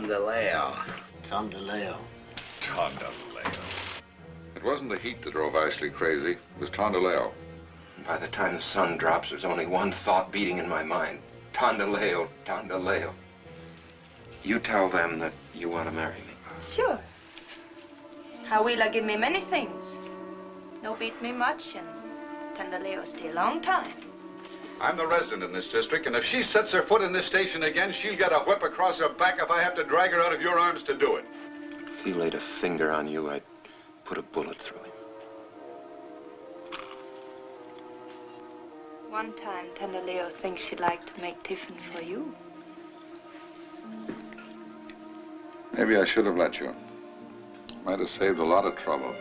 Tondaleo. Tondaleo. Tondaleo. It wasn't the heat that drove Ashley crazy. It was Tondaleo. By the time the sun drops, there's only one thought beating in my mind. Tondaleo, Tondaleo. You tell them that you want to marry me. Sure. Hawila give me many things. No beat me much, and Tondaleo stay a long time. I'm the resident in this district, and if she sets her foot in this station again, she'll get a whip across her back if I have to drag her out of your arms to do it. If he laid a finger on you, I'd put a bullet through him. One time, Tondaleo thinks she'd like to make tiffin for you. Maybe I should have let you. Might have saved a lot of trouble.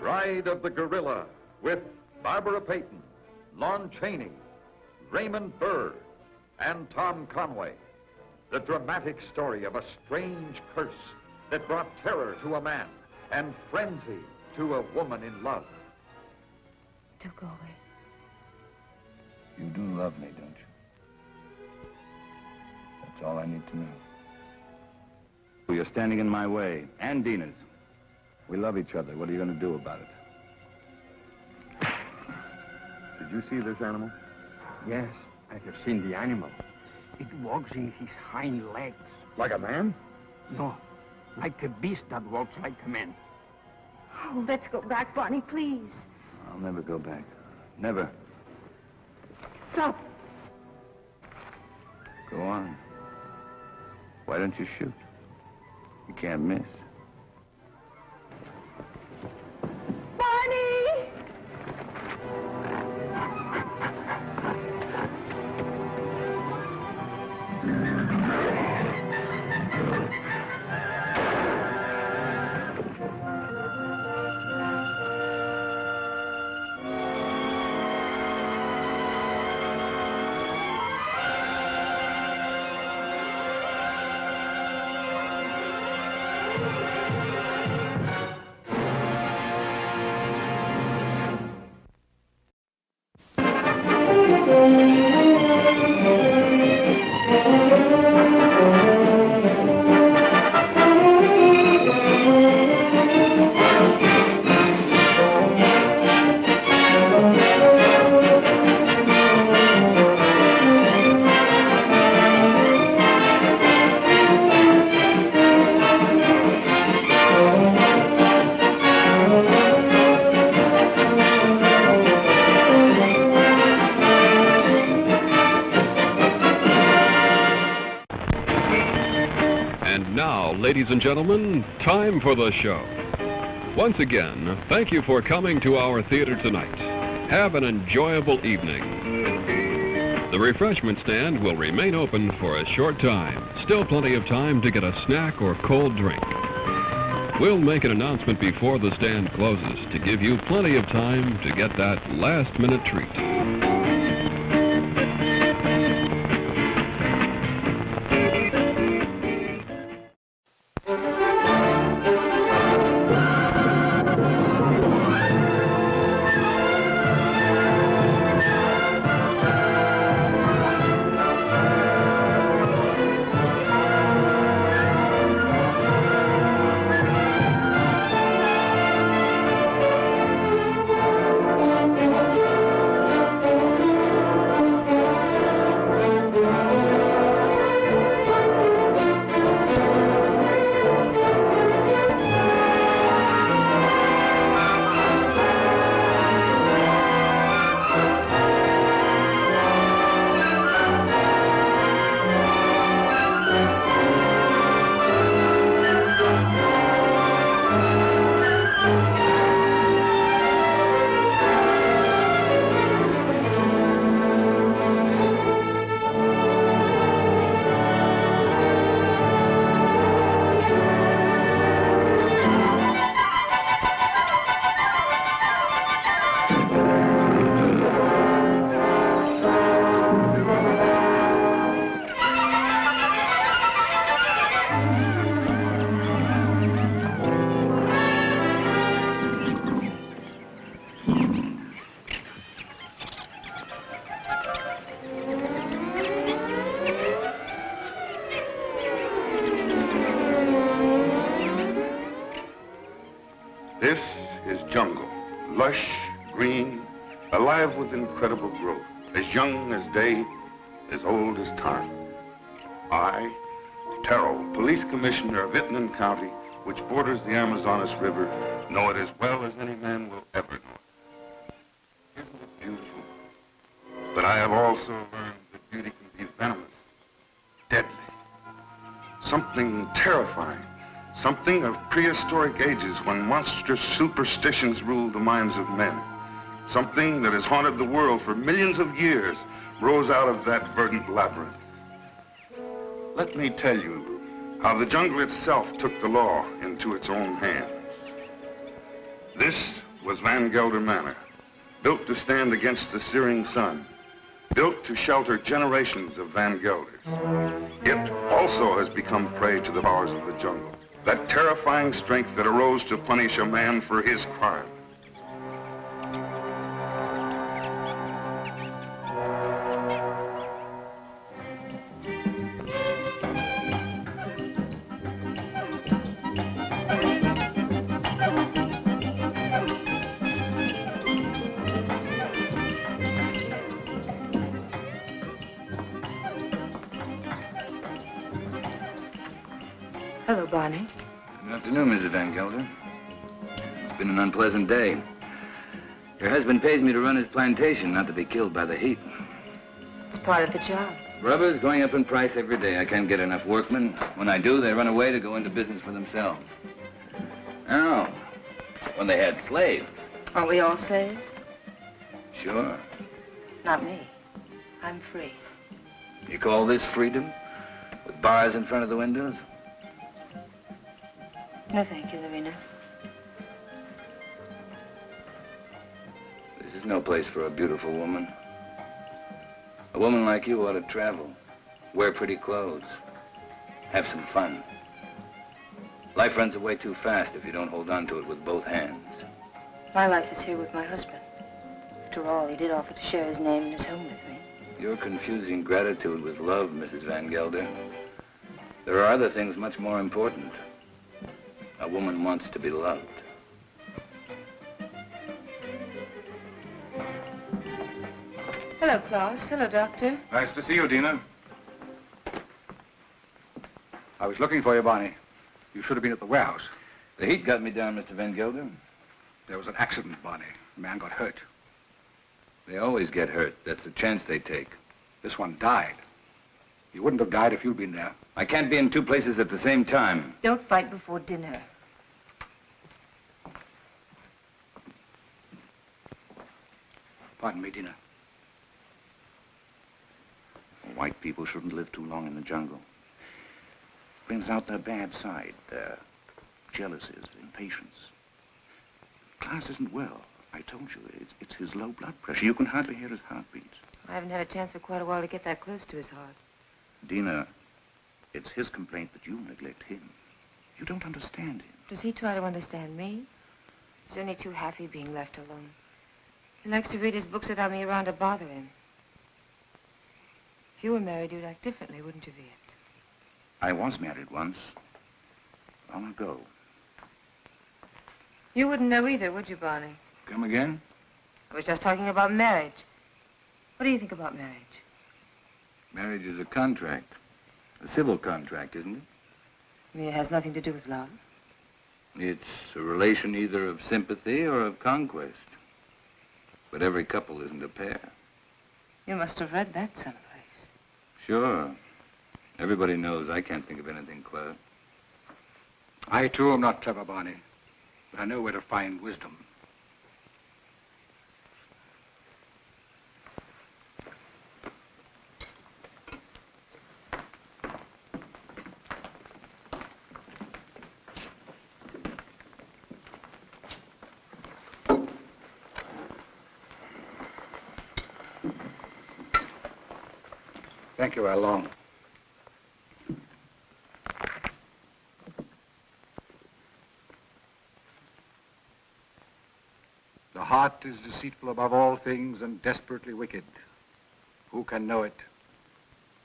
Ride of the Gorilla with Barbara Peyton, Lon Chaney, Raymond Burr, and Tom Conway. The dramatic story of a strange curse that brought terror to a man and frenzy to a woman in love. Do go away. You do love me, don't you? That's all I need to know. You're standing in my way, and Dina's. We love each other. What are you going to do about it? Did you see this animal? Yes, I have seen the animal. It walks in his hind legs. Like a man? No, like a beast that walks like a man. Oh, let's go back, Barney, please. I'll never go back. Never. Stop. Go on. Why don't you shoot? You can't miss. Barney! Ladies and gentlemen, time for the show. Once again, thank you for coming to our theater tonight. Have an enjoyable evening. The refreshment stand will remain open for a short time. Still plenty of time to get a snack or cold drink. We'll make an announcement before the stand closes to give you plenty of time to get that last-minute treat. This is jungle, lush, green, alive with incredible growth, as young as day, as old as time. I, Terrell, Police Commissioner of Itnan County, which borders the Amazonas River, know it as well as any man will ever know it. Isn't it beautiful? But I have also learned that beauty can be venomous, deadly, something terrifying, something of prehistoric ages when monstrous superstitions ruled the minds of men. Something that has haunted the world for millions of years rose out of that verdant labyrinth. Let me tell you how the jungle itself took the law into its own hands. This was Van Gelder Manor, built to stand against the searing sun, built to shelter generations of Van Gelders. It also has become prey to the powers of the jungle, that terrifying strength that arose to punish a man for his crime. Hello, Barney. Good afternoon, Mrs. Van Gelder. It's been an unpleasant day. Your husband pays me to run his plantation, not to be killed by the heat. It's part of the job. Rubber's going up in price every day. I can't get enough workmen. When I do, they run away to go into business for themselves. Oh, when they had slaves. Aren't we all slaves? Sure. Not me. I'm free. You call this freedom? With bars in front of the windows? No, thank you, Lorena. This is no place for a beautiful woman. A woman like you ought to travel, wear pretty clothes, have some fun. Life runs away too fast if you don't hold on to it with both hands. My life is here with my husband. After all, he did offer to share his name and his home with me. You're confusing gratitude with love, Mrs. Van Gelder. There are other things much more important. A woman wants to be loved. Hello, Klaus. Hello, Doctor. Nice to see you, Adina. I was looking for you, Barney. You should have been at the warehouse. The heat got me down, Mr. Van Gelder. There was an accident, Barney. A man got hurt. They always get hurt. That's the chance they take. This one died. He wouldn't have died if you'd been there. I can't be in two places at the same time. Don't fight before dinner. Pardon me, Dina. White people shouldn't live too long in the jungle. Brings out their bad side, their jealousies, impatience. Klaus isn't well. I told you, it's his low blood pressure. You can hardly hear his heartbeat. I haven't had a chance for quite a while to get that close to his heart. Dina, it's his complaint that you neglect him. You don't understand him. Does he try to understand me? He's only too happy being left alone. He likes to read his books without me around to bother him. If you were married, you'd act differently, wouldn't you, Viet? I was married once. Long ago. You wouldn't know either, would you, Barney? Come again? I was just talking about marriage. What do you think about marriage? Marriage is a contract. A civil contract, isn't it? You mean it has nothing to do with love? It's a relation either of sympathy or of conquest. But every couple isn't a pair. You must have read that someplace. Sure. Everybody knows I can't think of anything clever. I, too, am not clever, Barney. But I know where to find wisdom. Thank you, Along. The heart is deceitful above all things and desperately wicked. Who can know it?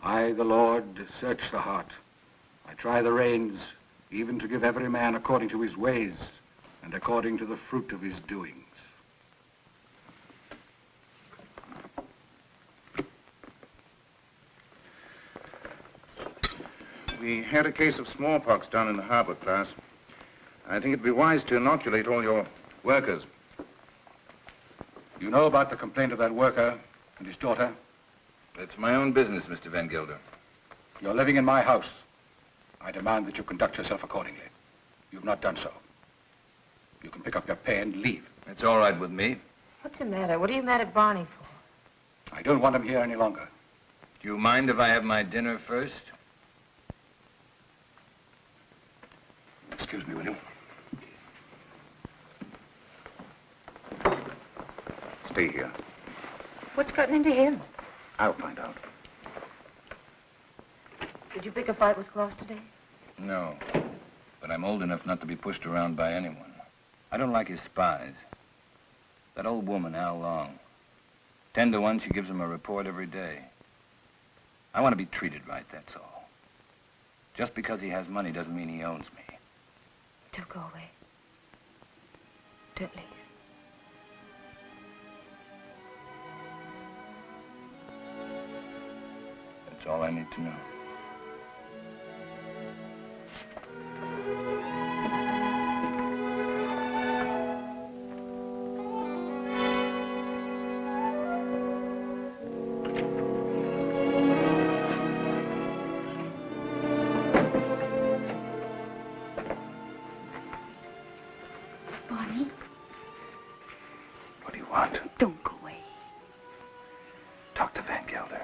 I, the Lord, search the heart. I try the reins, even to give every man according to his ways, and according to the fruit of his doings. We had a case of smallpox down in the harbor, class. I think it'd be wise to inoculate all your workers. You know about the complaint of that worker and his daughter? It's my own business, Mr. Van Gelder. You're living in my house. I demand that you conduct yourself accordingly. You've not done so. You can pick up your pay and leave. It's all right with me. What's the matter? What are you mad at Barney for? I don't want him here any longer. Do you mind if I have my dinner first? Excuse me, will you? Stay here. What's gotten into him? I'll find out. Did you pick a fight with Claus today? No. But I'm old enough not to be pushed around by anyone. I don't like his spies. That old woman, how long? 10 to 1, she gives him a report every day. I want to be treated right, that's all. Just because he has money doesn't mean he owns me. Don't go away. Don't leave. That's all I need to know. Barney, What do you want? don't go away. Talk to Van Gelder.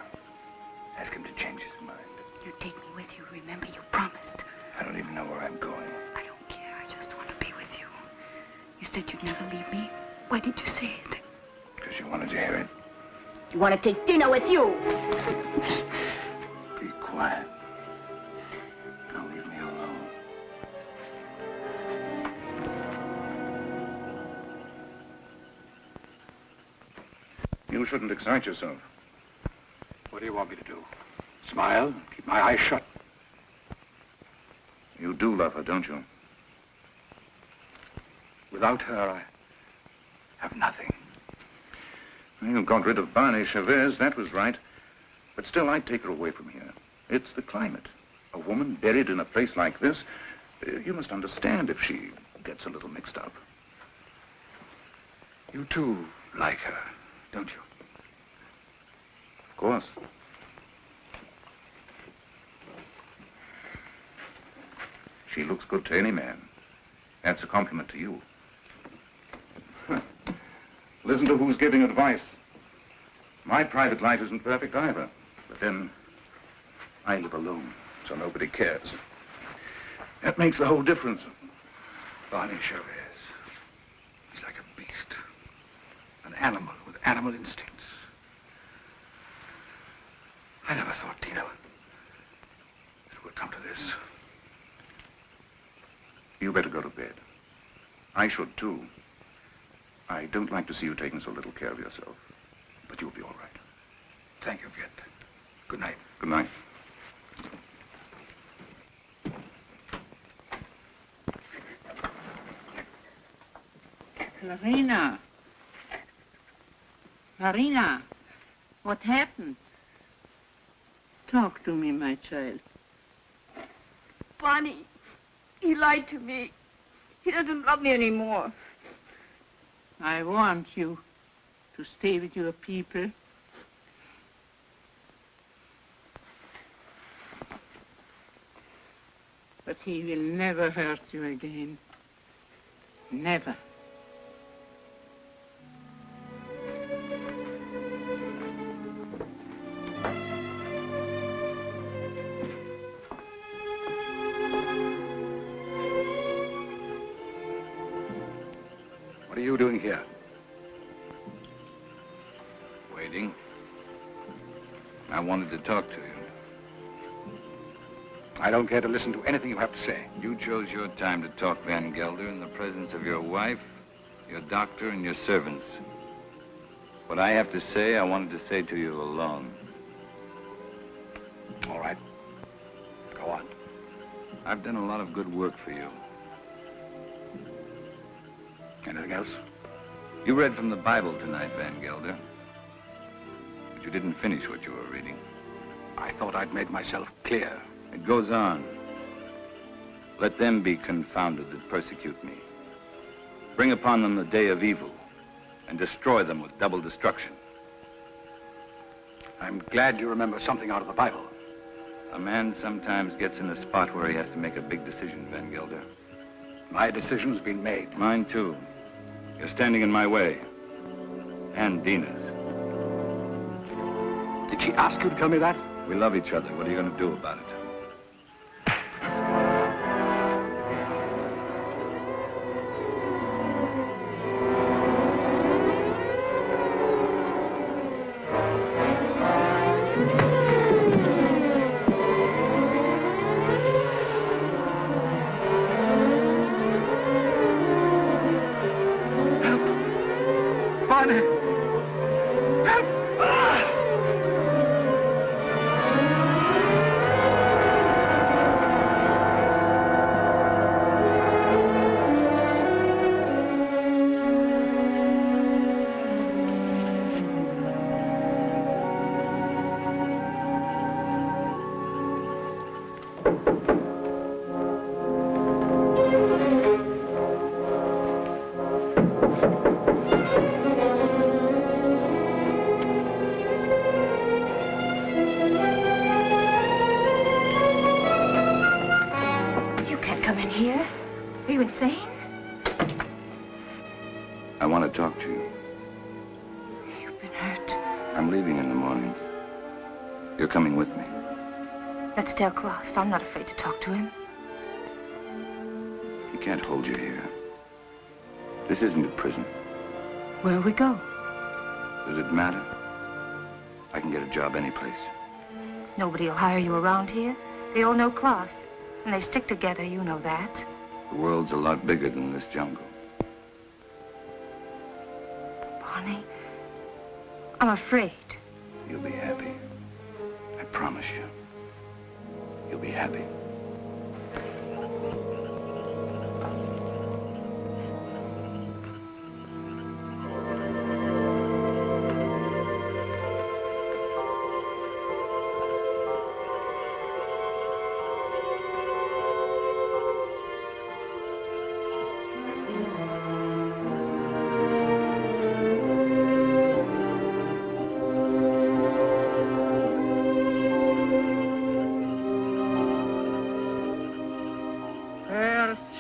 Ask him to change his mind. You take me with you. Remember, you promised. I don't even know where I'm going. I don't care. I just want to be with you. You said you'd never leave me. Why did you say it? Because you wanted to hear it. You want to take dinner with you. Be quiet. Now leave me alone. You shouldn't excite yourself. What do you want me to do? Smile? Keep my eyes shut? You do love her, don't you? Without her, I have nothing. You got rid of Barney Chavez, that was right. But still, I'd take her away from here. It's the climate. A woman buried in a place like this, you must understand if she gets a little mixed up. You too like her, don't you? Of course. She looks good to any man. That's a compliment to you. Listen to who's giving advice. My private life isn't perfect either. But then, I live alone, so nobody cares. That makes the whole difference. Barney Chavez. He's like a beast. An animal with animal instincts. I never thought, Tina, it would come to this. You better go to bed. I should, too. I don't like to see you taking so little care of yourself. But you'll be all right. Thank you, Viet. Good night. Good night. Marina. Marina, what happened? Talk to me, my child. Barney, he lied to me. He doesn't love me anymore. I want you to stay with your people. But he will never hurt you again. Never. What are you doing here? Waiting. I wanted to talk to you. I don't care to listen to anything you have to say. You chose your time to talk, Van Gelder, in the presence of your wife, your doctor, and your servants. What I have to say, I wanted to say to you alone. All right. Go on. I've done a lot of good work for you. Anything else? You read from the Bible tonight, Van Gelder. But you didn't finish what you were reading. I thought I'd made myself clear. It goes on. Let them be confounded that persecute me. Bring upon them the day of evil, and destroy them with double destruction. I'm glad you remember something out of the Bible. A man sometimes gets in a spot where he has to make a big decision, Van Gelder. My decision's been made. Mine, too. You're standing in my way. And Dina's. Did she ask you to tell me that? We love each other. What are you going to do about it? I want to talk to you. You've been hurt. I'm leaving in the morning. You're coming with me. Let's tell Cross. I'm not afraid to talk to him. He can't hold you here. This isn't a prison. Where'll we go? Does it matter? I can get a job any place. Nobody will hire you around here. They all know Klaus. And they stick together, you know that. The world's a lot bigger than this jungle. Barney, I'm afraid. You'll be happy. I promise you. You'll be happy.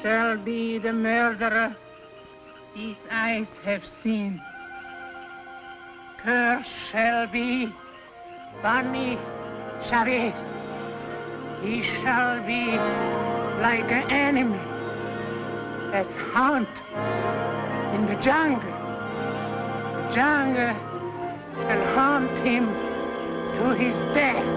Shall be the murderer these eyes have seen. Cursed shall be Barney Chavez. He shall be like an enemy that hunt in the jungle. Jungle shall hunt him to his death.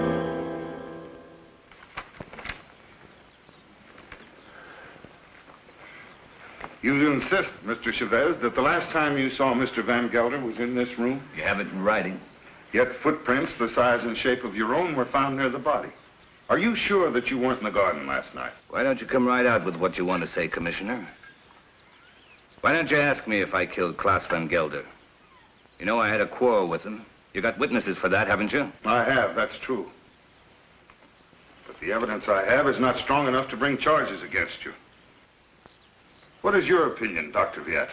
You insist, Mr. Chavez, that the last time you saw Mr. Van Gelder was in this room? You have it in writing. Yet footprints the size and shape of your own were found near the body. Are you sure that you weren't in the garden last night? Why don't you come right out with what you want to say, Commissioner? Why don't you ask me if I killed Klaus Van Gelder? You know I had a quarrel with him. You got witnesses for that, haven't you? I have, that's true. But the evidence I have is not strong enough to bring charges against you. What is your opinion, Dr. Viet?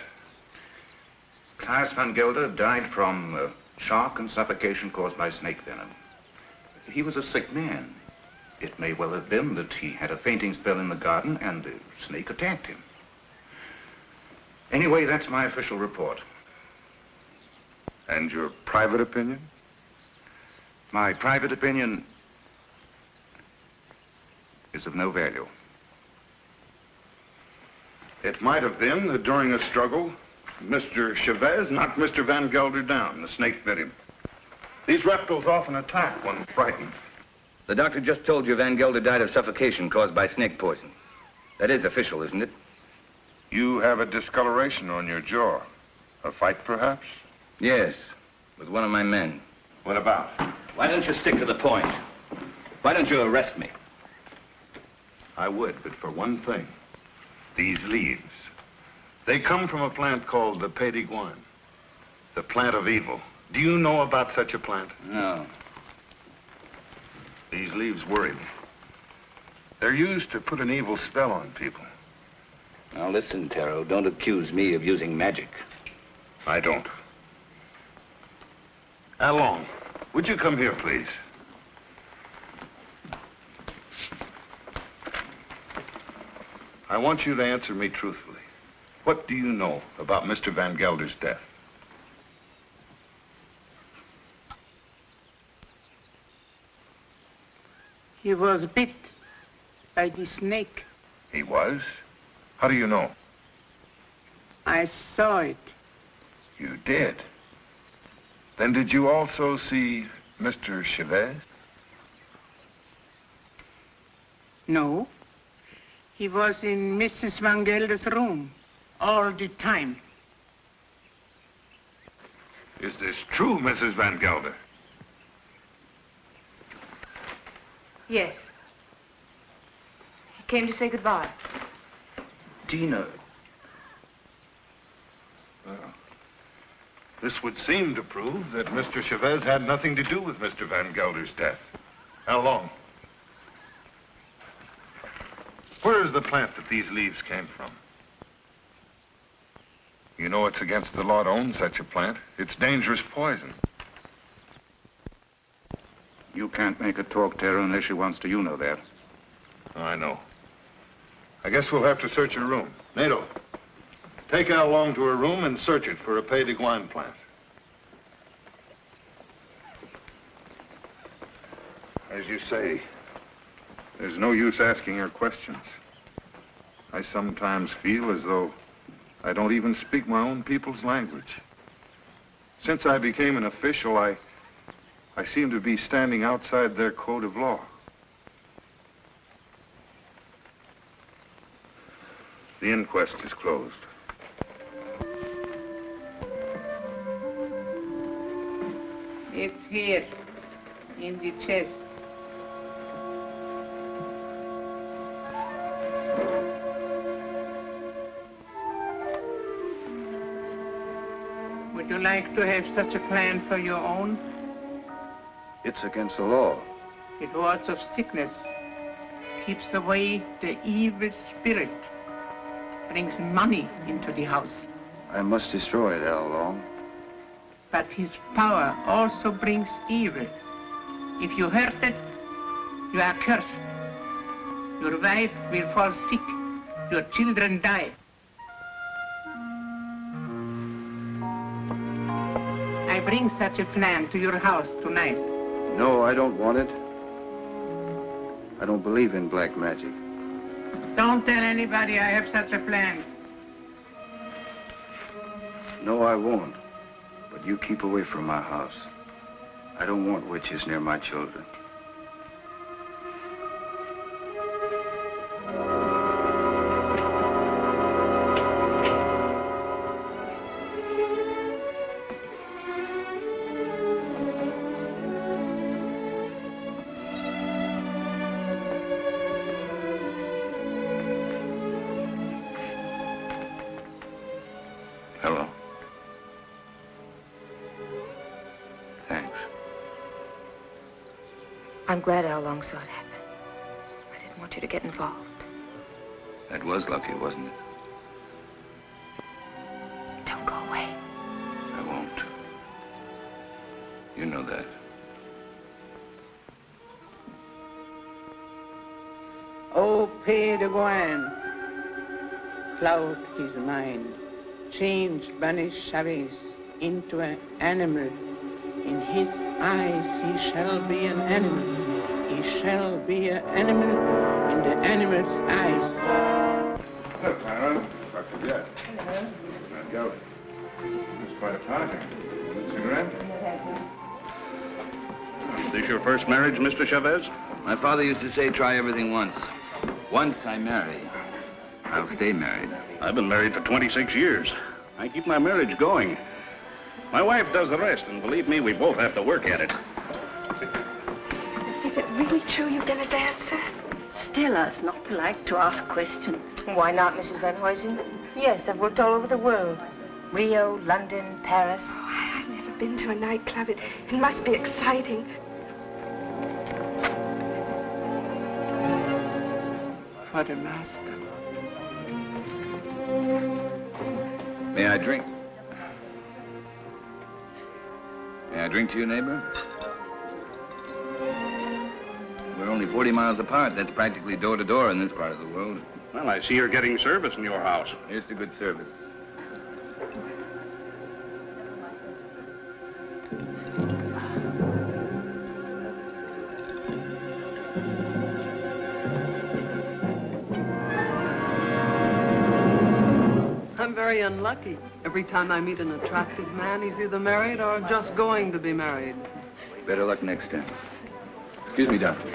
Klaus Van Gelder died from shock and suffocation caused by snake venom. He was a sick man. It may well have been that he had a fainting spell in the garden and the snake attacked him. Anyway, that's my official report. And your private opinion? My private opinion is of no value. It might have been that during a struggle, Mr. Chavez knocked Mr. Van Gelder down. The snake bit him. These reptiles often attack when frightened. The doctor just told you Van Gelder died of suffocation caused by snake poison. That is official, isn't it? You have a discoloration on your jaw. A fight, perhaps? Yes, with one of my men. What about? Why don't you stick to the point? Why don't you arrest me? I would, but for one thing. These leaves. They come from a plant called the Pey de Guan, the plant of evil. Do you know about such a plant? No. These leaves worry me. They're used to put an evil spell on people. Now listen, Taro, don't accuse me of using magic. I don't. Along, would you come here, please? I want you to answer me truthfully. What do you know about Mr. Van Gelder's death? He was bit by the snake. He was? How do you know? I saw it. You did? Then did you also see Mr. Chavez? No. He was in Mrs. Van Gelder's room all the time. Is this true, Mrs. Van Gelder? Yes. He came to say goodbye. Adina. Well, this would seem to prove that Mr. Chavez had nothing to do with Mr. Van Gelder's death. How long? Where is the plant that these leaves came from? You know it's against the law to own such a plant. It's dangerous poison. You can't make her talk, Tara, unless she wants to. You know that. I know. I guess we'll have to search her room. Nato, take Al Long to her room and search it for a Pey de Guan plant. As you say, there's no use asking her questions. I sometimes feel as though I don't even speak my own people's language. Since I became an official, I seem to be standing outside their code of law. The inquest is closed. It's here, in the chest. Would you like to have such a plan for your own? It's against the law. It wards of sickness, keeps away the evil spirit, brings money into the house. I must destroy it, Al Long. But his power also brings evil. If you hurt it, you are cursed. Your wife will fall sick. Your children die. I bring such a plan to your house tonight. No, I don't want it. I don't believe in black magic. Don't tell anybody I have such a plan. No, I won't. But you keep away from my house. I don't want witches near my children. Hello. Thanks. I'm glad Al Long saw it happen. I didn't want you to get involved. That was lucky, wasn't it? Don't go away. I won't. You know that. Oh, Pey de Guan, cloud his mind, change Barney Chavez into an animal. In his eyes he shall be an animal. He shall be an animal in the animal's eyes. Hello, Clara. Dr. Jett. Hello. Van Gelder. It's quite a party. Cigarette? Is this your first marriage, Mr. Chavez? My father used to say, try everything once. Once I marry, I'll stay married. I've been married for 26 years. I keep my marriage going. My wife does the rest, and believe me, we both have to work at it. Is it really true you've been a dancer? Tell us not to like to ask questions. Why not, Mrs. Van Huysen? Yes, I've worked all over the world. Rio, London, Paris. Oh, I've never been to a nightclub. It must be exciting. For the master. May I drink? May I drink to you, neighbor? We're only 40 miles apart. That's practically door to door in this part of the world. Well, I see you're getting service in your house. Here's to good service. I'm very unlucky. Every time I meet an attractive man, he's either married or just going to be married. Better luck next time. Excuse me, doctor.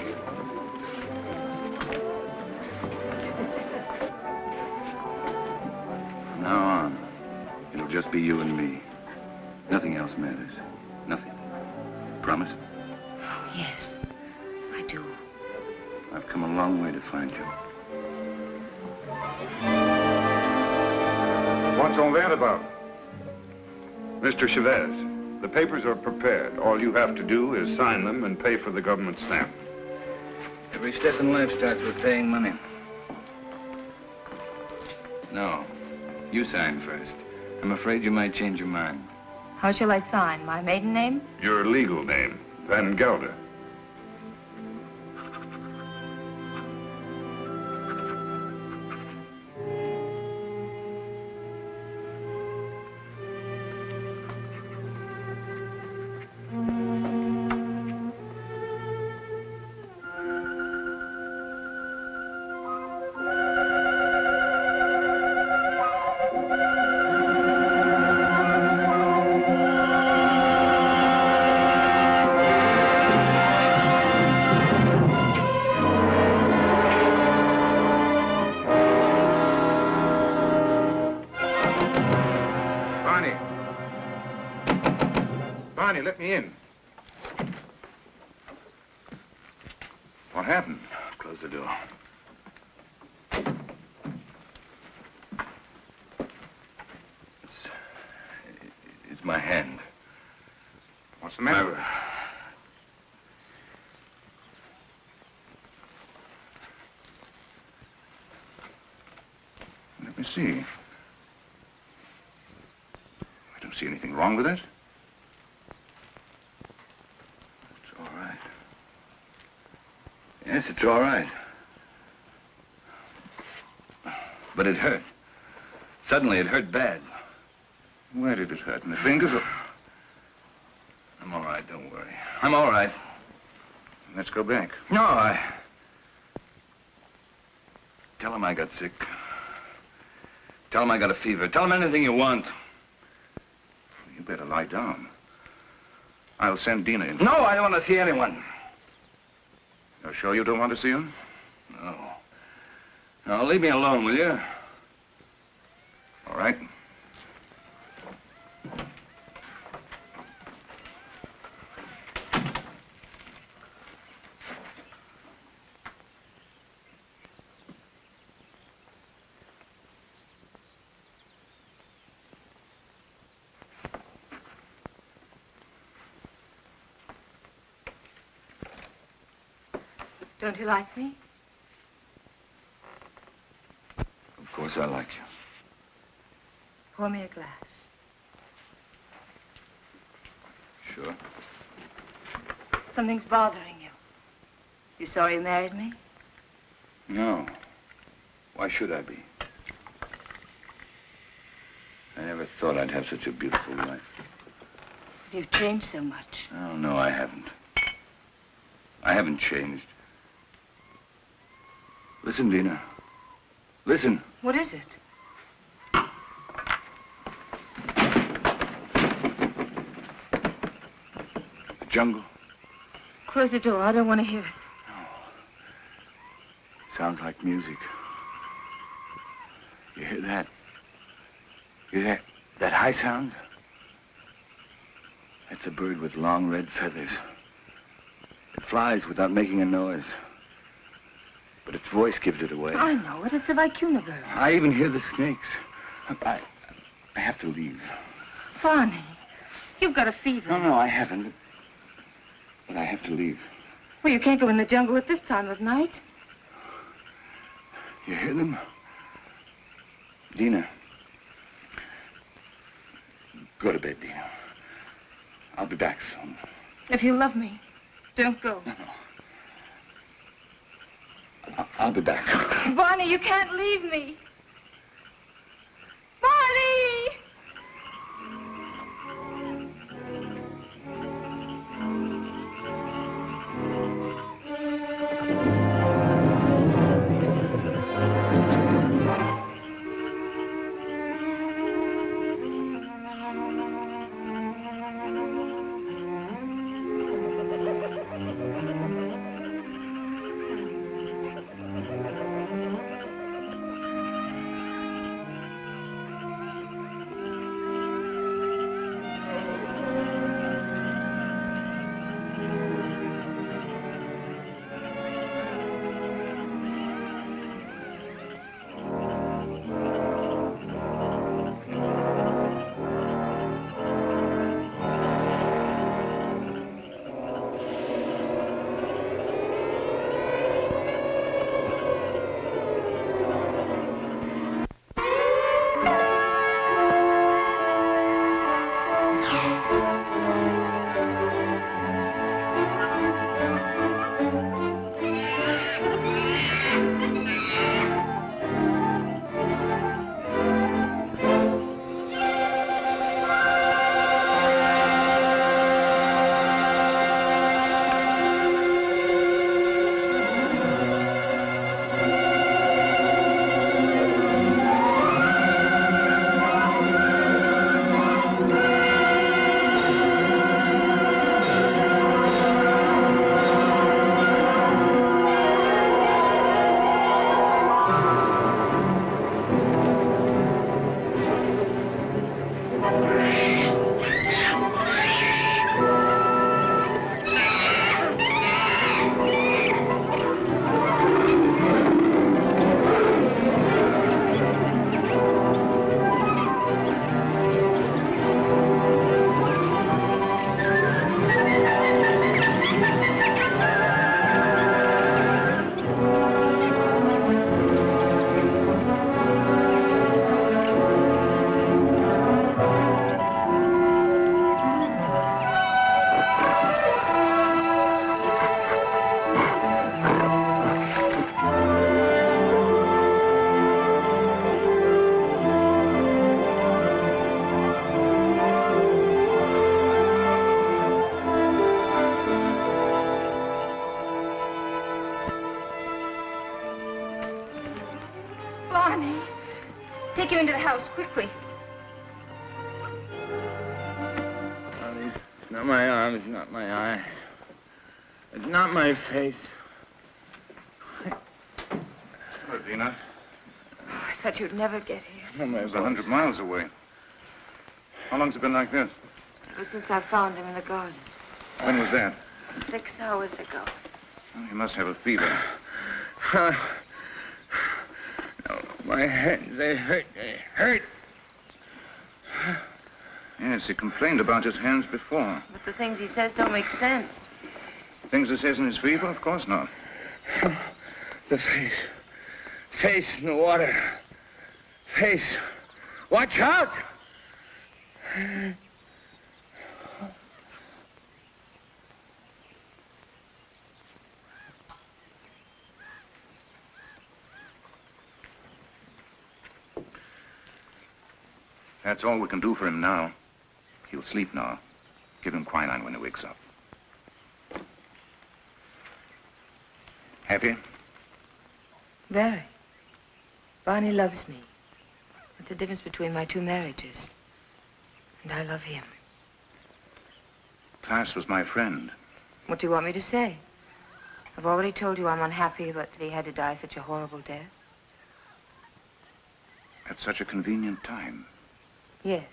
From now on, it'll just be you and me. Nothing else matters. Nothing. Promise? Oh, yes, I do. I've come a long way to find you. What's all that about? Mr. Chavez, the papers are prepared. All you have to do is sign them and pay for the government stamp. Every step in life starts with paying money. No, you sign first. I'm afraid you might change your mind. How shall I sign? My maiden name? Your legal name, Van Gelder. Barney, let me in. What happened? Close the door. It's my hand. What's the matter? Let me see. I don't see anything wrong with it. It's all right. Yes, it's all right. But it hurt. Suddenly, it hurt bad. Where did it hurt? In the fingers or... I'm all right, don't worry. I'm all right. Let's go back. No, Tell him I got sick. Tell him I got a fever. Tell him anything you want. You better lie down. I'll send Adina in. No, I don't want to see anyone. You're sure you don't want to see him? No. No, leave me alone, will you? All right. Don't you like me? Of course I like you. Pour me a glass. Sure. Something's bothering you. You sorry you married me? No. Why should I be? I never thought I'd have such a beautiful life. You've changed so much. Oh, no, I haven't. I haven't changed. Listen, Dina. Listen. What is it? The jungle. Close the door. I don't want to hear it. Sounds like music. You hear that? You hear that high sound? That's a bird with long red feathers. It flies without making a noise. But its voice gives it away. I know it. It's a vicuna bird. I even hear the snakes. I have to leave. Barney, you've got a fever. No, I haven't. But I have to leave. Well, you can't go in the jungle at this time of night. You hear them? Adina. Go to bed, Dina. I'll be back soon. If you love me, don't go. No. I'll be back. Barney, you can't leave me. Barney! Barney, take him into the house, quickly. It's not my arm, it's not my eye. It's not my face. Adina. I thought you'd never get here. It was 100 miles away. How long's it been like this? Ever since I found him in the garden. When was that? 6 hours ago. Well, he must have a fever. No, my hands, they hurt. They hurt. Yes, he complained about his hands before. But the things he says don't make sense. Things he says in his fever? Of course not. The face. Face in the water. Face. Watch out! That's all we can do for him now. He'll sleep now. Give him quinine when he wakes up. Happy? Very. Barney loves me. That's the difference between my 2 marriages. And I love him. Class was my friend. What do you want me to say? I've already told you I'm unhappy about that he had to die such a horrible death. At such a convenient time. Yes,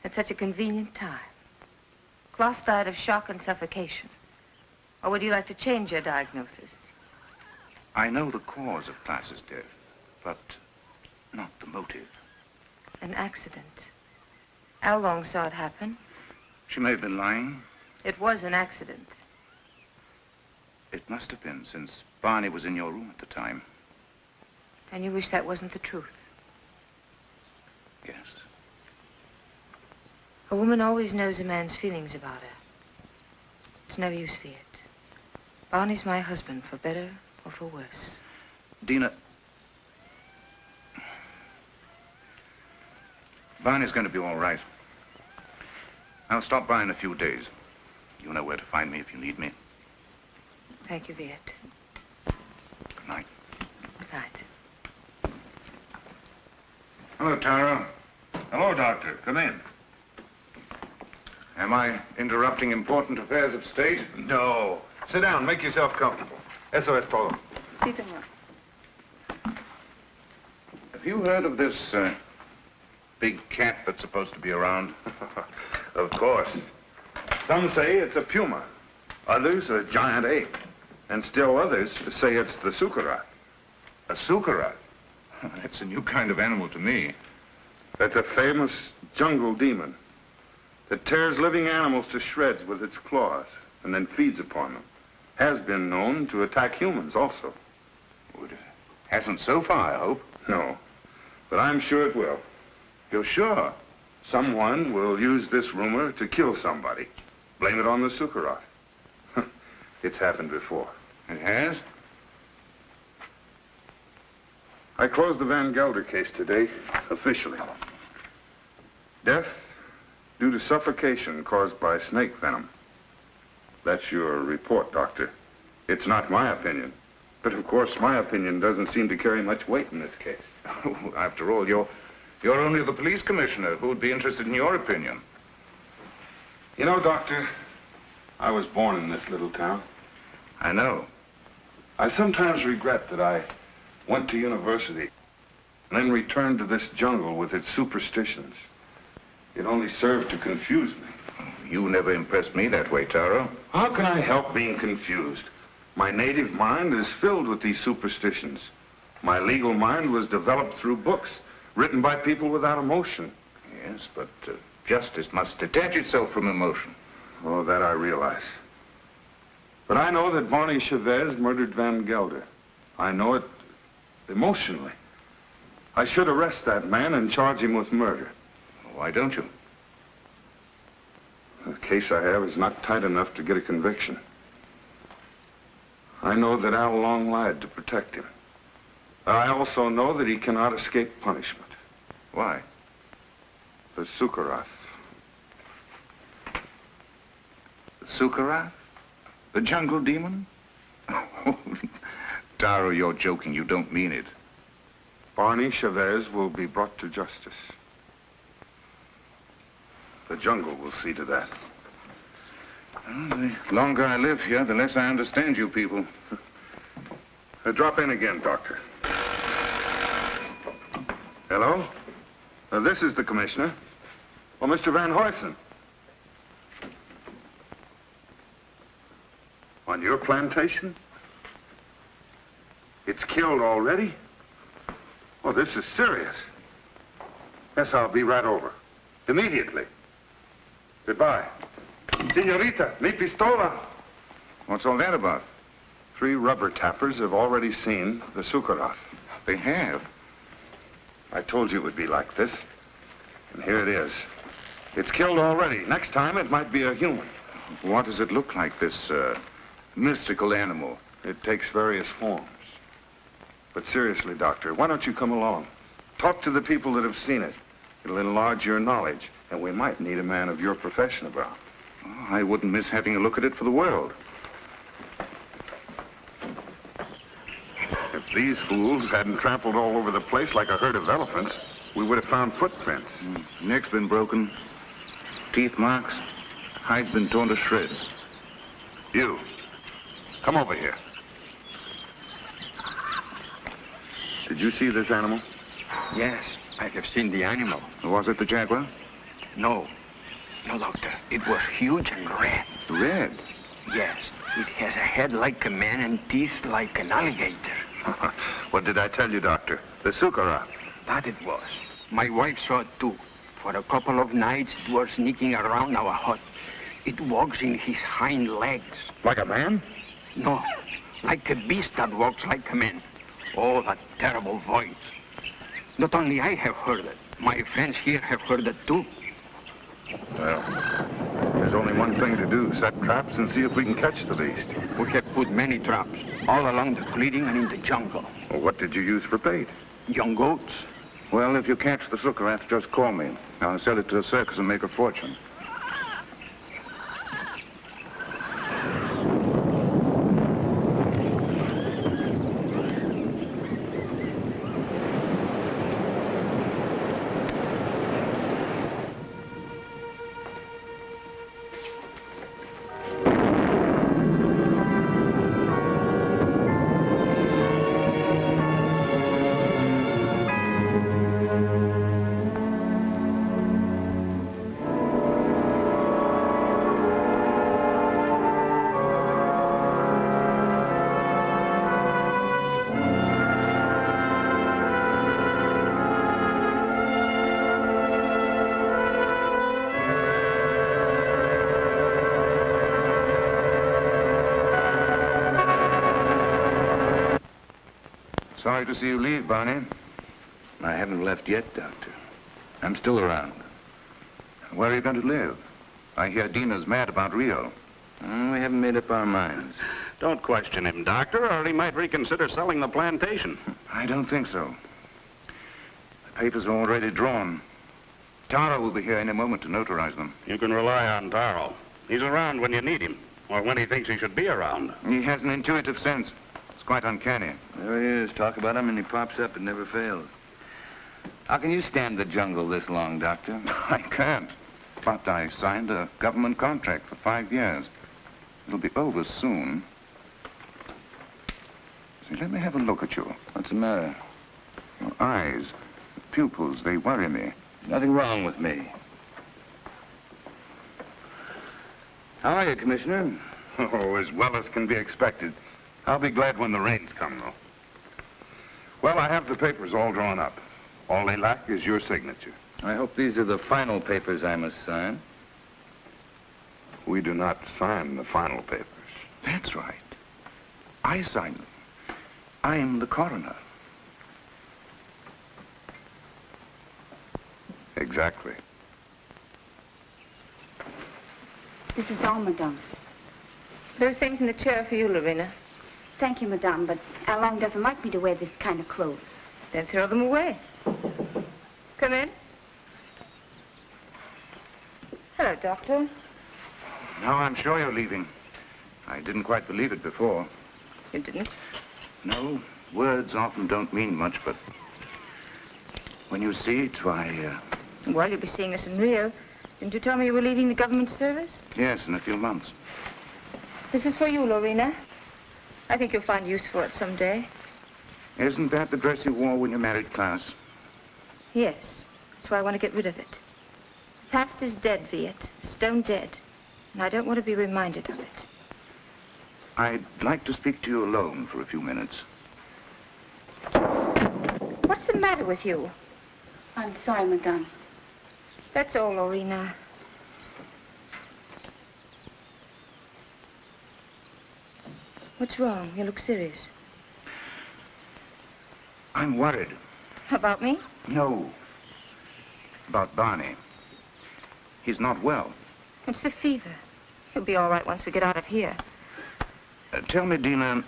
at such a convenient time. Klaus died of shock and suffocation. Or would you like to change your diagnosis? I know the cause of Klaus's death, but not the motive. An accident. How long saw it happen? She may have been lying. It was an accident. It must have been, since Barney was in your room at the time. And you wish that wasn't the truth? Yes. A woman always knows a man's feelings about her. It's no use, Viet. Barney's my husband, for better or for worse. Adina, Barney's going to be all right. I'll stop by in a few days. You know where to find me if you need me. Thank you, Viet. Good night. Good night. Hello, Tara. Hello, Doctor. Come in. Am I interrupting important affairs of state? No. Sit down. Make yourself comfortable. Eso es todo. Sí, señor. Have you heard of this big cat that's supposed to be around? Of course. Some say it's a puma. Others a giant ape. And still others say it's the sukarat. A sukarat? That's a new kind of animal to me. That's a famous jungle demon that tears living animals to shreds with its claws and then feeds upon them. Has been known to attack humans also. It hasn't so far, I hope. No, but I'm sure it will. You're sure? Someone will use this rumor to kill somebody. Blame it on the sukarat. It's happened before. It has? I closed the Van Gelder case today, officially. Death due to suffocation caused by snake venom. That's your report, Doctor. It's not my opinion. But of course, my opinion doesn't seem to carry much weight in this case. After all, you're only the police commissioner. Who would be interested in your opinion? You know, Doctor, I was born in this little town. I know. I sometimes regret that I went to university and then returned to this jungle with its superstitions. It only served to confuse me. You never impressed me that way, Taro. How can I help being confused? My native mind is filled with these superstitions. My legal mind was developed through books written by people without emotion. Yes, but justice must detach itself from emotion. Oh, that I realize. But I know that Barney Chavez murdered Van Gelder. I know it emotionally. I should arrest that man and charge him with murder. Why don't you? The case I have is not tight enough to get a conviction. I know that Al Long lied to protect him. I also know that he cannot escape punishment. Why? The Sukarat. The Sukarat? The jungle demon? Taro, you're joking. You don't mean it. Barney Chavez will be brought to justice. The jungle will see to that. Well, the longer I live here, the less I understand you people. Drop in again, Doctor. Hello? This is the commissioner. Oh, Mr. Van Huysen. On your plantation? It's killed already? Oh, this is serious. Yes, I'll be right over. Immediately. Goodbye. Senorita, mi pistola. What's all that about? 3 rubber tappers have already seen the Sukarat. They have? I told you it would be like this. And here it is. It's killed already. Next time, it might be a human. What does it look like, this mystical animal? It takes various forms. But seriously, Doctor, why don't you come along? Talk to the people that have seen it. It'll enlarge your knowledge, and we might need a man of your profession about. Oh, I wouldn't miss having a look at it for the world. If these fools hadn't trampled all over the place like a herd of elephants, we would have found footprints. Neck's been broken, teeth marks, hide been torn to shreds. You, come over here. Did you see this animal? Yes, I have seen the animal. Was it the jaguar? No. No, Doctor. It was huge and red. Red? Yes. It has a head like a man and teeth like an alligator. What did I tell you, Doctor? The Sukarat. That it was. My wife saw it too. For a couple of nights, it was sneaking around our hut. It walks in his hind legs. Like a man? No, like a beast that walks like a man. Oh, that terrible voice. Not only I have heard it, my friends here have heard it too. Well, there's only one thing to do, set traps and see if we can catch the beast. We have put many traps, all along the clearing and in the jungle. Well, what did you use for bait? Young goats. Well, if you catch the sucarath, just call me. I'll sell it to the circus and make a fortune. Sorry to see you leave, Barney. I haven't left yet, Doctor. I'm still around. Where are you going to live? I hear Adina's mad about Rio. We haven't made up our minds. Don't question him, Doctor, or he might reconsider selling the plantation. I don't think so. The papers are already drawn. Taro will be here any moment to notarize them. You can rely on Taro. He's around when you need him, or when he thinks he should be around. He has an intuitive sense. It's quite uncanny. There he is. Talk about him and he pops up. It never fails. How can you stand the jungle this long, Doctor? I can't. But I signed a government contract for 5 years. It'll be over soon. See, let me have a look at you. What's the matter? Your eyes, the pupils, they worry me. Nothing wrong with me. How are you, Commissioner? Oh, as well as can be expected. I'll be glad when the rains come, though. Well, I have the papers all drawn up. All they lack is your signature. I hope these are the final papers I must sign. We do not sign the final papers. That's right. I sign them. I'm the coroner. Exactly. This is all, madame. Those things in the chair are for you, Lorena. Thank you, madame, but Alain doesn't like me to wear this kind of clothes. Then throw them away. Come in. Hello, Doctor. Now I'm sure you're leaving. I didn't quite believe it before. You didn't? No, words often don't mean much, but when you see it, why, Well, you'll be seeing us in Rio. Didn't you tell me you were leaving the government service? Yes, in a few months. This is for you, Lorena. I think you'll find use for it someday. Isn't that the dress you wore when you married Klaus? Yes. That's why I want to get rid of it. The past is dead, Viet. Stone dead. And I don't want to be reminded of it. I'd like to speak to you alone for a few minutes. What's the matter with you? I'm sorry, madame. That's all, Lorena. What's wrong? You look serious. I'm worried. About me? No. About Barney. He's not well. It's the fever. He'll be all right once we get out of here. Tell me, Adina,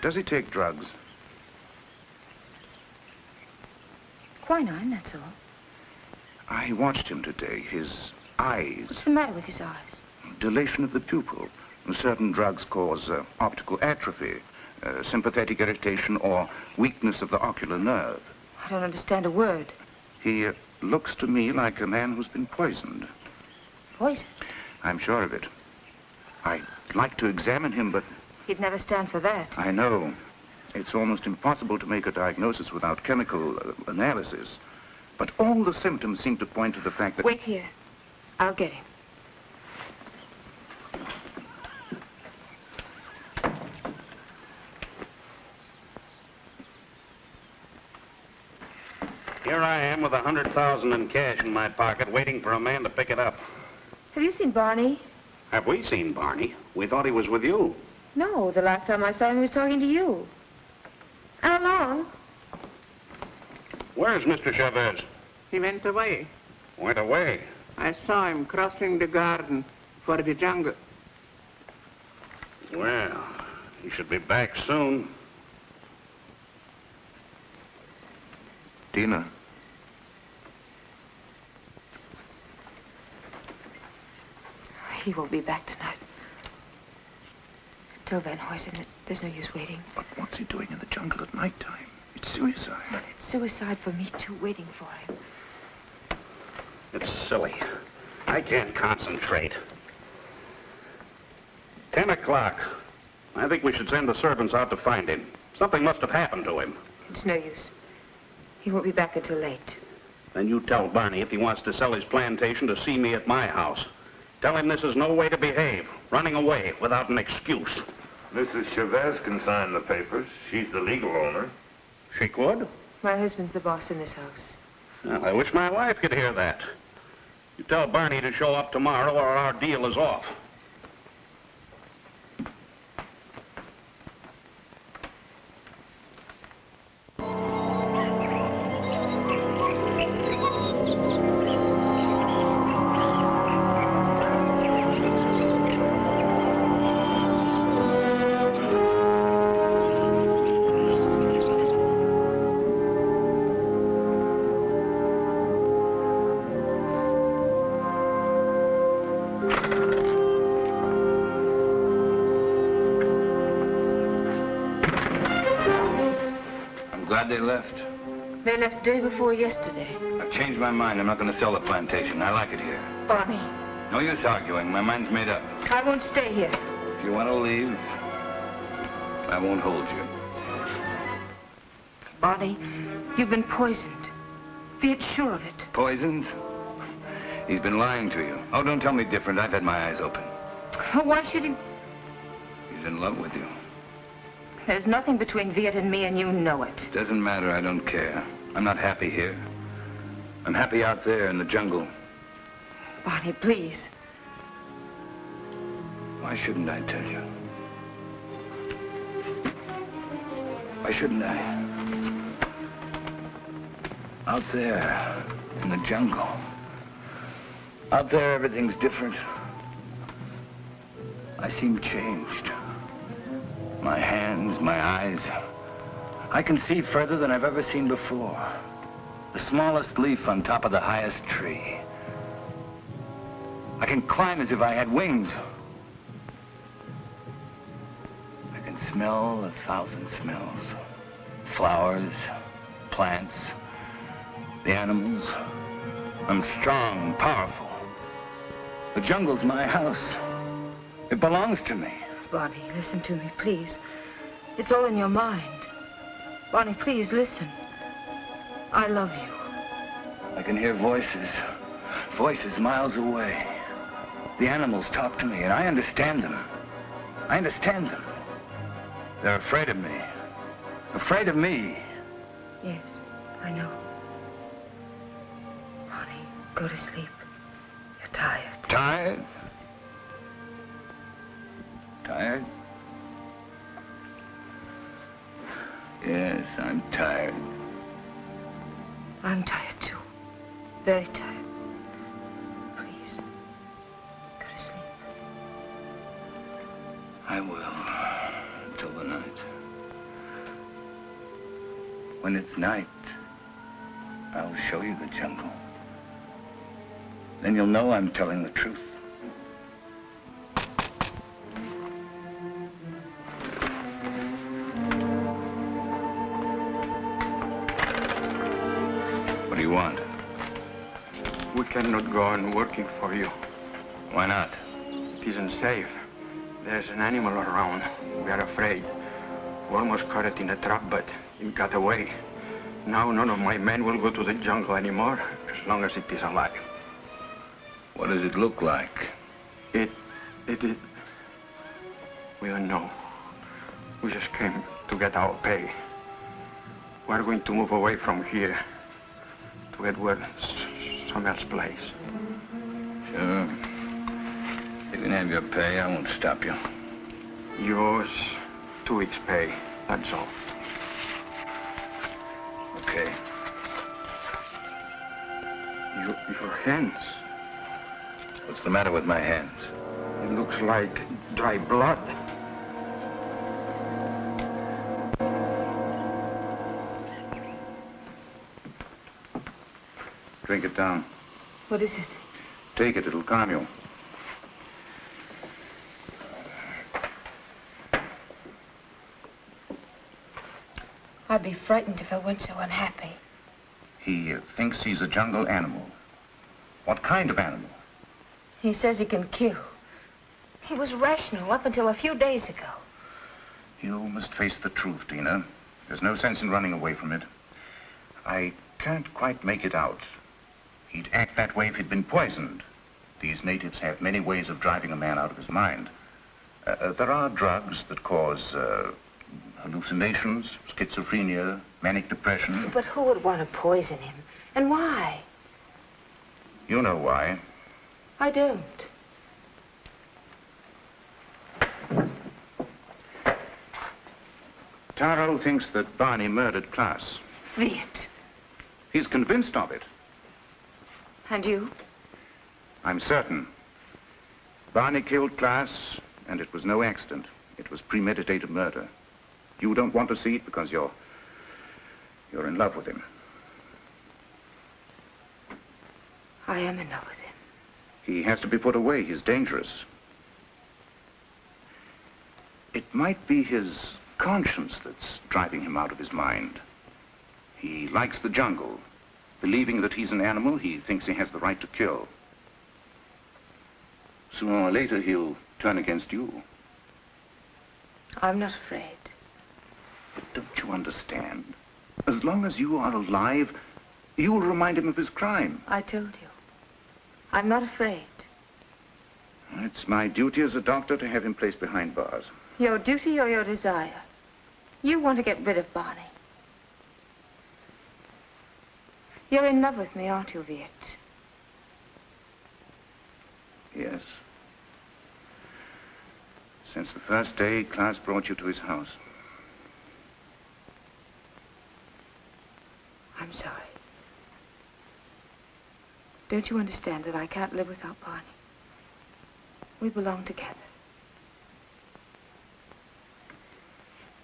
does he take drugs? Quinine, that's all. I watched him today. His eyes. What's the matter with his eyes? Dilation of the pupil. Certain drugs cause optical atrophy, sympathetic irritation, or weakness of the ocular nerve. I don't understand a word. He looks to me like a man who's been poisoned. Poisoned? I'm sure of it. I'd like to examine him, but... He'd never stand for that. I know. It's almost impossible to make a diagnosis without chemical analysis. But all the symptoms seem to point to the fact that... Wait here. I'll get him. Here I am with $100,000 in cash in my pocket, waiting for a man to pick it up. Have you seen Barney? Have we seen Barney? We thought he was with you. No, the last time I saw him, he was talking to you. How long? Where's Mr. Chavez? He went away. Went away? I saw him crossing the garden for the jungle. Well, he should be back soon. Adina. He won't be back tonight. Tell Van Huysen there's no use waiting. But what's he doing in the jungle at nighttime? It's suicide. It's suicide for me, too, waiting for him. It's silly. I can't concentrate. 10 o'clock. I think we should send the servants out to find him. Something must have happened to him. It's no use. He won't be back until late. Then you tell Barney if he wants to sell his plantation to see me at my house. Tell him this is no way to behave, running away without an excuse. Mrs. Chavez can sign the papers. She's the legal owner. She could? My husband's the boss in this house. Well, I wish my wife could hear that. You tell Barney to show up tomorrow or our deal is off. They left. They left day before yesterday. I've changed my mind. I'm not going to sell the plantation. I like it here. Barney. No use arguing. My mind's made up. I won't stay here. If you want to leave, I won't hold you. Barney, you've been poisoned. Be sure of it. Poisoned? He's been lying to you. Oh, don't tell me different. I've had my eyes open. Why should he? He's in love with you. There's nothing between Viet and me, and you know it. Doesn't matter. I don't care. I'm not happy here. I'm happy out there in the jungle. Barney, please. Why shouldn't I tell you? Why shouldn't I? Out there in the jungle. Out there, everything's different. I seem changed. My hands, my eyes. I can see further than I've ever seen before. The smallest leaf on top of the highest tree. I can climb as if I had wings. I can smell 1,000 smells. Flowers, plants, the animals. I'm strong, powerful. The jungle's my house. It belongs to me. Barney, listen to me, please. It's all in your mind. Barney, please, listen. I love you. I can hear voices. Voices miles away. The animals talk to me, and I understand them. I understand them. They're afraid of me. Afraid of me. Yes, I know. Barney, go to sleep. You're tired. Tired? Tired? Yes, I'm tired. I'm tired, too. Very tired. Please, go to sleep. I will, till the night. When it's night, I'll show you the jungle. Then you'll know I'm telling the truth. What do you want? We cannot go on working for you. Why not? It isn't safe. There's an animal around. We are afraid. We almost caught it in a trap, but it got away. Now none of my men will go to the jungle anymore, as long as it is alive. What does it look like? It is... We don't know. We just came to get our pay. We're going to move away from here. to get word some else place. Sure. You can have your pay. I won't stop you. Yours, 2 weeks' pay. That's all. Okay. Your hands. What's the matter with my hands? It looks like dry blood. Drink it down. What is it? Take it. It'll calm you. I'd be frightened if I weren't so unhappy. He thinks he's a jungle animal. What kind of animal? He says he can kill. He was rational up until a few days ago. You must face the truth, Dina. There's no sense in running away from it. I can't quite make it out. He'd act that way if he'd been poisoned. These natives have many ways of driving a man out of his mind. There are drugs that cause hallucinations, schizophrenia, manic depression. But who would want to poison him? And why? You know why. I don't. Taro thinks that Barney murdered Klaas. Viet. He's convinced of it. And you? I'm certain. Barney killed Klaas, and it was no accident. It was premeditated murder. You don't want to see it because you're in love with him. I am in love with him. He has to be put away. He's dangerous. It might be his conscience that's driving him out of his mind. He likes the jungle. Believing that he's an animal, he thinks he has the right to kill. Sooner or later, he'll turn against you. I'm not afraid. But don't you understand? As long as you are alive, you'll remind him of his crime. I told you. I'm not afraid. It's my duty as a doctor to have him placed behind bars. Your duty or your desire? You want to get rid of Barney. You're in love with me, aren't you, Viet? Yes. Since the first day Klaas brought you to his house. I'm sorry. Don't you understand that I can't live without Barney? We belong together.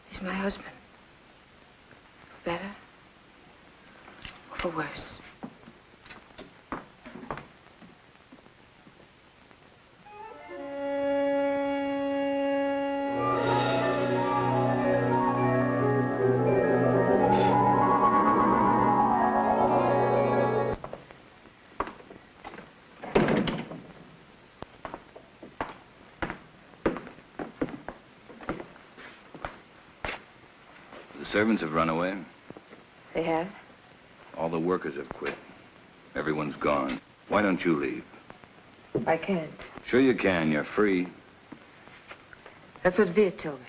He's my husband. For better or for worse. The servants have run away. They have? All the workers have quit. Everyone's gone. Why don't you leave? I can't. Sure you can. You're free. That's what Viet told me.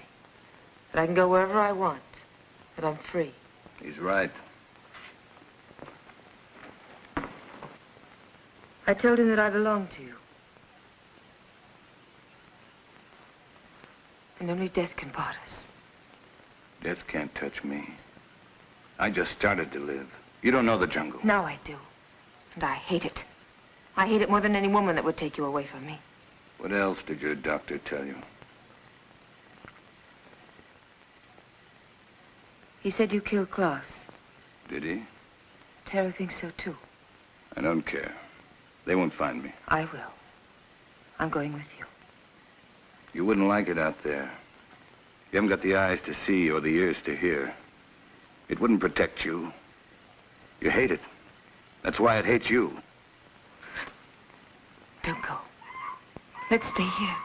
That I can go wherever I want. That I'm free. He's right. I told him that I belong to you. And only death can part us. Death can't touch me. I just started to live. You don't know the jungle. Now I do. And I hate it. I hate it more than any woman that would take you away from me. What else did your doctor tell you? He said you killed Klaas. Did he? Tara thinks so, too. I don't care. They won't find me. I will. I'm going with you. You wouldn't like it out there. You haven't got the eyes to see or the ears to hear. It wouldn't protect you. You hate it. That's why it hates you. Don't go. Let's stay here.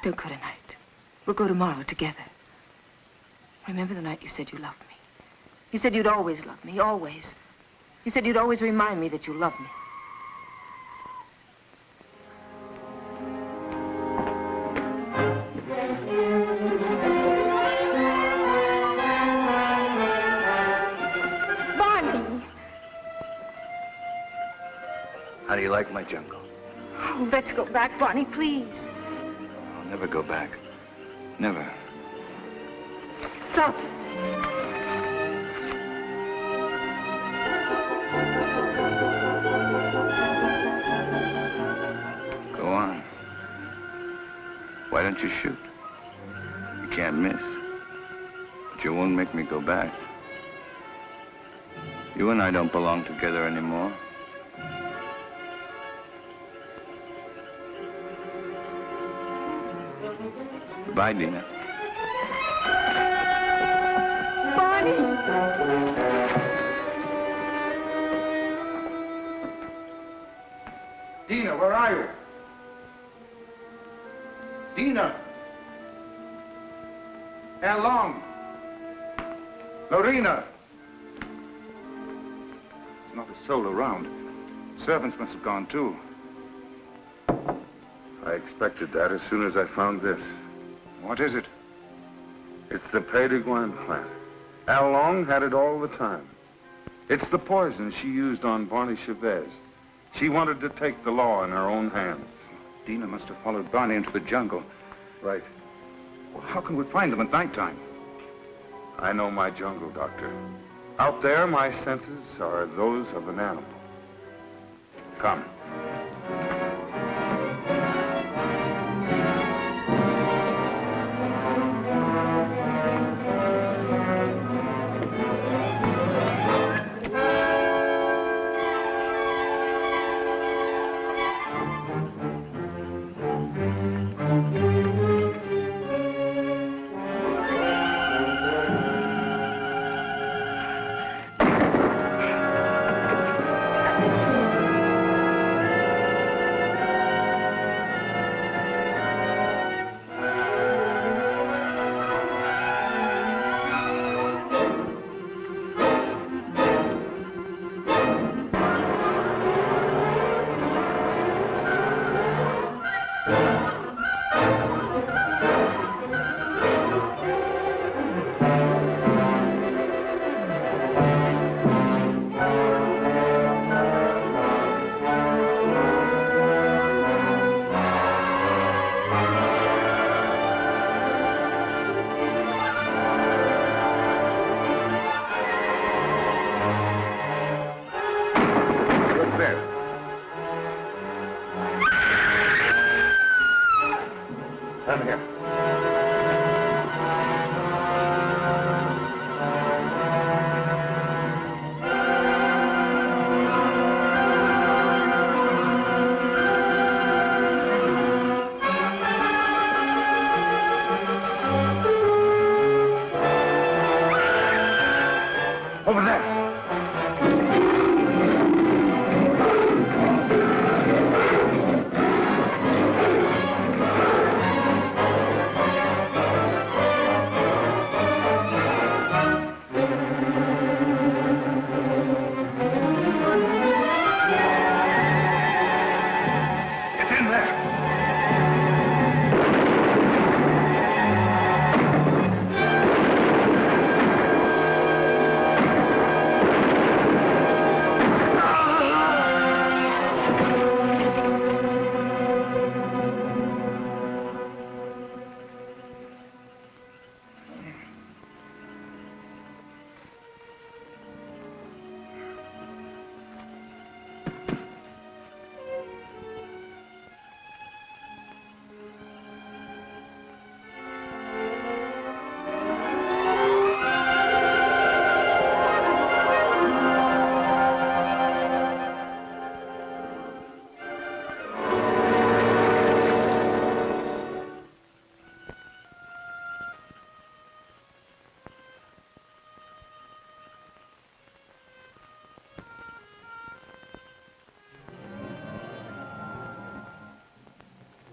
Don't go tonight. We'll go tomorrow together. Remember the night you said you loved me? You said you'd always love me, always. You said you'd always remind me that you loved me. How do you like my jungle? Oh, let's go back, Barney, please. I'll never go back. Never. Stop. Go on. Why don't you shoot? You can't miss. But you won't make me go back. You and I don't belong together anymore. Goodbye, Dina. Barney! Dina, where are you? Dina! How long? Lorena! There's not a soul around. Servants must have gone too. I expected that as soon as I found this. What is it? It's the Peyton plant. Al Long had it all the time. It's the poison she used on Barney Chavez. She wanted to take the law in her own hands. Dina must have followed Barney into the jungle. Right. Well, how can we find them at nighttime? I know my jungle, Doctor. Out there, my senses are those of an animal. Come. Come here. Over there.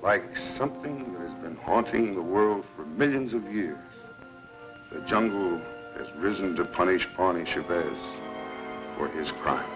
Like something that has been haunting the world for millions of years, the jungle has risen to punish Barney Chavez for his crime.